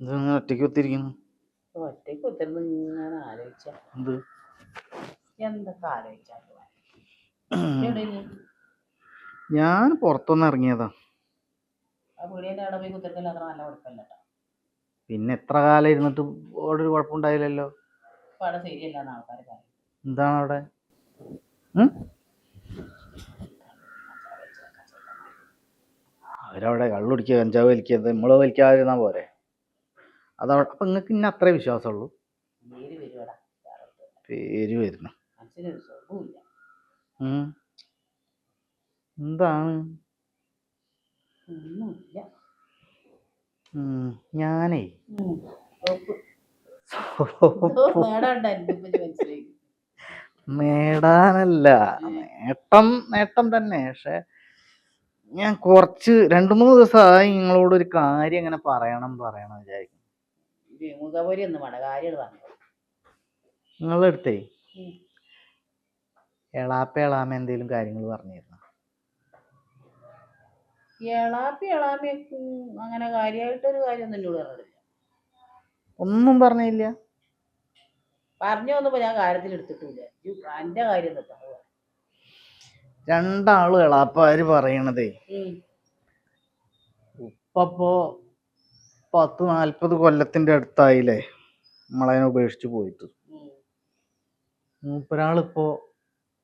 ഇതങ്ങനെ ഒറ്റയ്ക്ക് കുത്തിരിക്കുന്നു. ഒറ്റയ്ക്ക് കുത്തിരുന്ന് ഇങ്ങനെ ആലോചിച്ച എന്ത് എന്തൊക്കെ ആലോചിച്ചാലും ഞാൻ പുറത്തൊന്ന് ഇറങ്ങിയതാ. ആ വീടിന്റെ അവിടെ പോയി കുത്തിരിക്കല് അത്ര നല്ല കുഴപ്പമില്ല കേട്ടോ. പിന്നെ എത്ര കാലം ഇരുന്നിട്ട് അവിടെ ഒരു കുഴപ്പമുണ്ടായില്ലല്ലോ. അപ്പൊ അവിടെ ശരിയല്ലാന്ന് ആൾക്കാർ പറയും. എന്താണ് അവിടെ? അവരവിടെ കള്ളു കുടിക്കുക, കഞ്ചാവ് വലിക്കുക, നമ്മള് വലിക്കാതിരുന്നാ പോരെ. അതവിടെ അപ്പൊ നിങ്ങക്ക് ഇന്നെ അത്രേ വിശ്വാസമുള്ളൂ? പേര് വരുവാടാ, പേര് വരുന്നു. മനസ്സിനൊരു സുഖമില്ല. എന്താണ്? ഒന്നുമില്ല. ഞാനേ നേടാനല്ല, നേട്ടം തന്നെ. പക്ഷെ ഞാൻ കുറച്ച് 2-3 ദിവസമായി നിങ്ങളോട് ഒരു കാര്യം ഇങ്ങനെ പറയണം വിചാരിക്കും. നിങ്ങളുടെ അടുത്തേ എളാമ എന്തേലും കാര്യങ്ങൾ പറഞ്ഞിരുന്നു? എളാമയ്ക്കും അങ്ങനെ കാര്യമായിട്ടൊരു കാര്യം എന്നോട് പറഞ്ഞില്ല. ഒന്നും പറഞ്ഞില്ല? പറഞ്ഞു വന്നപ്പോ ഞാൻ കാര്യത്തിൽ എടുത്തിട്ടില്ല. എന്റെ കാര്യം എന്താ? രണ്ടാളും എളാപ്പാര് പറയണതേ ഉപ്പപ്പോ 10-40 കൊല്ലത്തിന്റെ അടുത്തായില്ലേ നമ്മളതിനെ ഉപേക്ഷിച്ച് പോയിട്ട്. മൂപ്പരാളിപ്പോ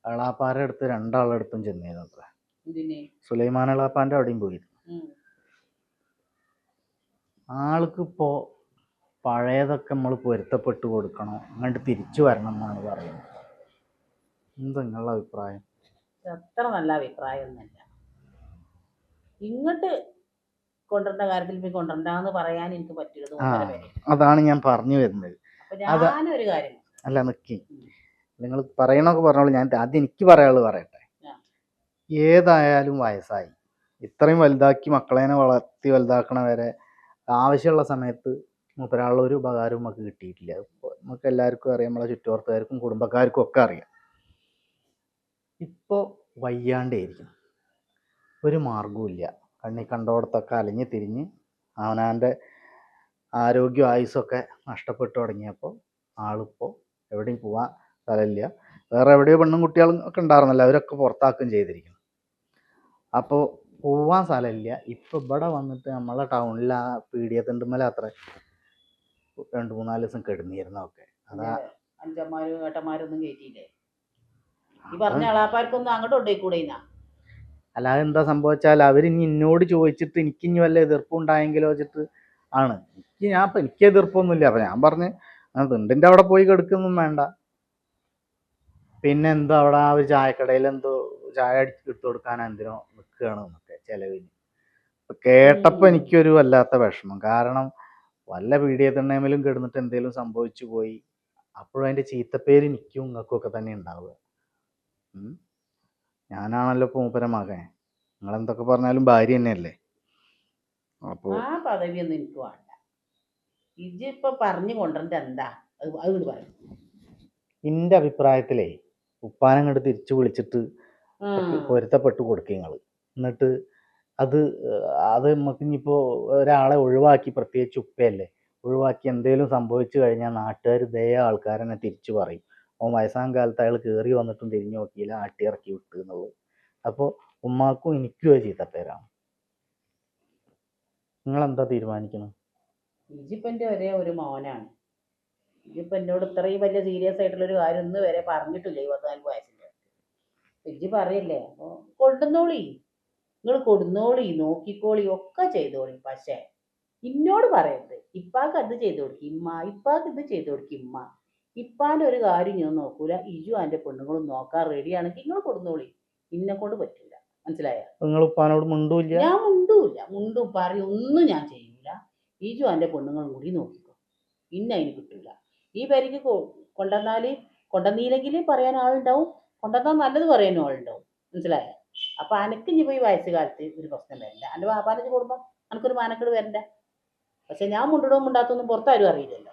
എളാപ്പാരുടെ അടുത്ത് 2 അടുത്തും ചെന്നിരുന്നത്ര. സുലൈമാൻ എളാപ്പാന്റെ അവിടെയും പോയിരുന്നു. ആൾക്കിപ്പോ പഴയതൊക്കെ നമ്മൾ പൊരുത്തപ്പെട്ട് കൊടുക്കണം, അങ്ങോട്ട് തിരിച്ചു വരണം എന്നാണ് പറയുന്നത്. എന്താ നിങ്ങളുടെ അഭിപ്രായം? അത്ര നല്ല അഭിപ്രായം ഒന്നല്ല. ഇങ്ങോട്ട് കൊണ്ടുവരേണ്ട കാര്യത്തിൽ പോയി കൊണ്ടുവരണ്ടെന്ന് പറയാൻ എനിക്ക് പറ്റരുത്. അതാണ് ഞാൻ പറഞ്ഞു വരുന്നത്. ഞാനൊരു കാര്യം അല്ല, നിക്കി, നിങ്ങൾ പറയണൊക്കെ പറഞ്ഞോളൂ. ഞാൻ ആദ്യം എനിക്ക് പറയാനുള്ളത് പറയട്ടെ. ഏതായാലും വയസ്സായി, ഇത്രയും വലുതാക്കി മക്കളേനെ വളർത്തി വലുതാക്കണ വരെ ആവശ്യമുള്ള സമയത്ത് മൂപ്പരാളുടെ ഒരു ഉപകാരവും നമുക്ക് കിട്ടിയിട്ടില്ല. നമുക്ക് എല്ലാവർക്കും അറിയാം, നമ്മളെ ചുറ്റുവട്ടക്കാർക്കും കുടുംബക്കാർക്കും ഒക്കെ അറിയാം. ഇപ്പോൾ വയ്യാണ്ടായിരിക്കും, ഒരു മാർഗവും ഇല്ല. കണ്ണി കണ്ടോടത്തൊക്കെ അലഞ്ഞ് തിരിഞ്ഞ് അവനാൻ്റെ ആരോഗ്യം ആയുസ്സൊക്കെ നഷ്ടപ്പെട്ടു തുടങ്ങിയപ്പോൾ ആളിപ്പോൾ എവിടെയും പോവാൻ സ്ഥലമില്ല. വേറെ എവിടെയോ പെണ്ണും കുട്ടികളും ഒക്കെ ഉണ്ടായിരുന്നല്ലോ, അവരൊക്കെ പുറത്താക്കുകയും ചെയ്തിരിക്കുന്നു. അപ്പോൾ പോവാൻ സ്ഥലമില്ല. ഇപ്പം ഇവിടെ വന്നിട്ട് നമ്മളെ ടൗണിൽ ആ പീഡിയത്തിൻ്റെ അത്ര 2-3 ദിവസം കിടന്നിരുന്നൊക്കെ. അതാ അഞ്ചന്മാരും ഏട്ടന്മാരൊന്നും കയറ്റിയില്ലേ? ഈ പറഞ്ഞ ആളാപ്പാർക്കൊന്നും അങ്ങോട്ട് കൊണ്ടുപോയിക്കൂടെ? അല്ലാതെ എന്താ സംഭവിച്ചാൽ അവരിനി എന്നോട് ചോദിച്ചിട്ട് എനിക്കിനി വല്ല എതിർപ്പുണ്ടായെങ്കിലോ വെച്ചിട്ട് ആണ്. എനിക്ക് എതിർപ്പൊന്നുമില്ല. അപ്പം ഞാൻ പറഞ്ഞ് തിണ്ടിൻ്റെ അവിടെ പോയി കിടക്കൊന്നും വേണ്ട. പിന്നെ എന്തോ അവിടെ ആ ഒരു ചായക്കടയിൽ എന്തോ ചായ ഇട്ട് കൊടുക്കാൻ എന്തിനോ നിൽക്കുകയാണ് എന്നൊക്കെ ചിലവിന്. കേട്ടപ്പോൾ എനിക്കൊരു വല്ലാത്ത വിഷമം. കാരണം വല്ല പീഡിയത്തിണ്ണേലും കിടന്നിട്ട് എന്തെങ്കിലും സംഭവിച്ചു പോയി അപ്പോഴും അതിൻ്റെ ചീത്തപ്പേര് എനിക്കും നിങ്ങൾക്കും ഒക്കെ തന്നെ ഉണ്ടാവുക. ഞാനാണല്ലോ ഇപ്പോൾ മൂപ്പര മകൻ. നിങ്ങളെന്തൊക്കെ പറഞ്ഞാലും ഭാര്യ തന്നെയല്ലേ. അപ്പോൾ ആ പദവിയൊന്നും എനിക്ക് വേണ്ട. ഇജിപ്പൊ പറഞ്ഞു കൊണ്ടുവരണ്ട എന്താ അത് പറയും. എൻ്റെ അഭിപ്രായത്തിലേ ഉപ്പാനങ്ങോട്ട് തിരിച്ചു വിളിച്ചിട്ട് പൊരുത്തപ്പെട്ട് കൊടുക്കുക നിങ്ങൾ. എന്നിട്ട് അത് നമുക്ക് ഇനിയിപ്പോൾ ഒരാളെ ഒഴിവാക്കി, പ്രത്യേകിച്ച് ഉപ്പയല്ലേ, ഒഴിവാക്കി എന്തെങ്കിലും സംഭവിച്ചു കഴിഞ്ഞാൽ നാട്ടുകാർ ഇതേ ആൾക്കാർ തന്നെ തിരിച്ചു പറയും, ഓൻ വയസ്സാം കാലത്ത് അയാൾ കയറി വന്നിട്ടും തിരിഞ്ഞു നോക്കിയില്ല, ആട്ടിയിറക്കി വിട്ടു എന്നുള്ളത്. അപ്പോൾ ഉമ്മാക്കും എനിക്കും ഒരു ചീത്തപ്പേരാണ്. നിങ്ങളെന്താ തീരുമാനിക്കണം? ഇജിപ്പം എൻ്റെ ഒരേ ഒരു മോനാണ്. ഇജിപ്പം എന്നോട് ഇത്രയും വലിയ സീരിയസ് ആയിട്ടുള്ളൊരു കാര്യം ഇന്ന് വരെ പറഞ്ഞിട്ടില്ല. 24 വയസ്സിൻ്റെ ഇജി പറയല്ലേ, അപ്പോൾ കൊണ്ടുവന്നോളി, നിങ്ങൾ കൊടുന്നോളി, നോക്കിക്കോളി, ഒക്കെ ചെയ്തോളി. പക്ഷേ ഇന്നോട് പറയരുത് ഇപ്പാക്ക് അത് ചെയ്ത് കൊടുക്കും ഇമ്മ, ഇപ്പാക്ക് ഇത് ചെയ്ത് കൊടുക്കും ഇമ്മ. ഇപ്പാൻ്റെ ഒരു കാര്യം ഞാൻ നോക്കൂല, ഇജു എൻ്റെ പെണ്ണുങ്ങളും നോക്കാൻ റെഡിയാണെങ്കിൽ നിങ്ങൾ കൊടുന്നോളി. ഇന്നെ കൊണ്ട് പറ്റൂല, മനസ്സിലായ? നിങ്ങൾ ഉപ്പാനോട് മുണ്ടൂല്ല? ഞാൻ മുണ്ടൂല, മുണ്ടും പറയും ഒന്നും ഞാൻ ചെയ്യൂല. ഇജു എൻ്റെ പെണ്ണുങ്ങളും കൂടി നോക്കിക്കോ, ഇന്ന അതിന് കിട്ടൂല. ഈ പേരേക്ക് കൊണ്ടുവന്നില്ലെങ്കിൽ പറയാൻ ആളുണ്ടാവും, കൊണ്ടുവന്നാൽ നല്ലത് പറയാനും ആളുണ്ടാവും, മനസ്സിലായ? അപ്പൊ അനക്ക് ഇനി പോയി വയസ്സുകാലത്ത് ഒരു പ്രശ്നം വരണ്ട. എൻ്റെ വാപ്പാനെ കൊടുക്കുമ്പോൾ എനിക്കൊരു മാനക്കേട് വരണ്ട. പക്ഷെ ഞാൻ മുണ്ടിടവും മുണ്ടാത്തൊന്നും പുറത്താരും അറിയില്ലല്ലോ,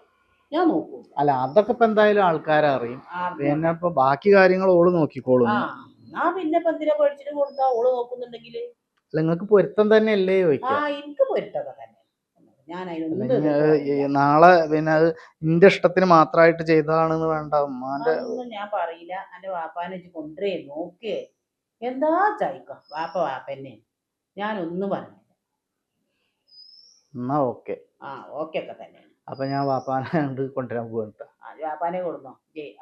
ഞാൻ നോക്കൂ. അല്ല, അതൊക്കെ ഇപ്പൊ എന്തായാലും ആൾക്കാരറിയും. പിന്നെ ഇപ്പൊ ബാക്കി കാര്യങ്ങൾ ഓള് നോക്കിക്കോളും. ആ പിന്നെ ഇപ്പൊ എന്തിനാ പേടിച്ചിട്ട് കൊടുത്താ? ഓള് നോക്കുന്നുണ്ടെങ്കിൽ നിങ്ങൾക്ക് പൊരുത്തം തന്നെയല്ലേ ചോദിക്കുക? എനിക്ക് പൊരുത്തൊക്കെ തന്നെ. ഞാൻ അതിനൊന്നും അല്ലെങ്കിൽ എതിർത്ത് പറയില്ല. നാളെ പിന്നെ അത് എന്റെ ഇഷ്ടത്തിന് മാത്രമായിട്ട് ചെയ്തതാണെന്ന് വേണ്ട. ഉമ്മാന്റെ അതൊന്നും ഞാൻ പറയില്ല. എൻ്റെ വാപ്പാനെ ഇജ്ജ് കൊണ്ടുവരേ നോക്കേ എന്താ ചായ്ക്ക വാപ്പ വാപ്പന്നെ, ഞാനൊന്നും പറഞ്ഞില്ല. എന്നാ ഓക്കെ. ആ ഓക്കെ ഒക്കെ തന്നെയാണ്. അപ്പൊ ഞാൻ വാപ്പാനെ കണ്ട് കൊണ്ടുവരാൻ പോകണ്ട. ആ വാപ്പാനെ കൊടുന്നോ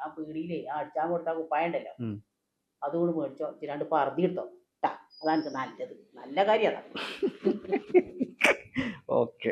ആ പീടിയിലേ ആ അടിച്ചാൻ കൊടുത്ത കുപ്പായ ഉണ്ടല്ലോ, അതുകൂടി മേടിച്ചോ, ചിലാണ്ട് പറതി എടുത്തോ ട്ടാ. അതാണ് എനിക്ക് നല്ലത്. നല്ല കാര്യം അതാണ്. ഓക്കെ.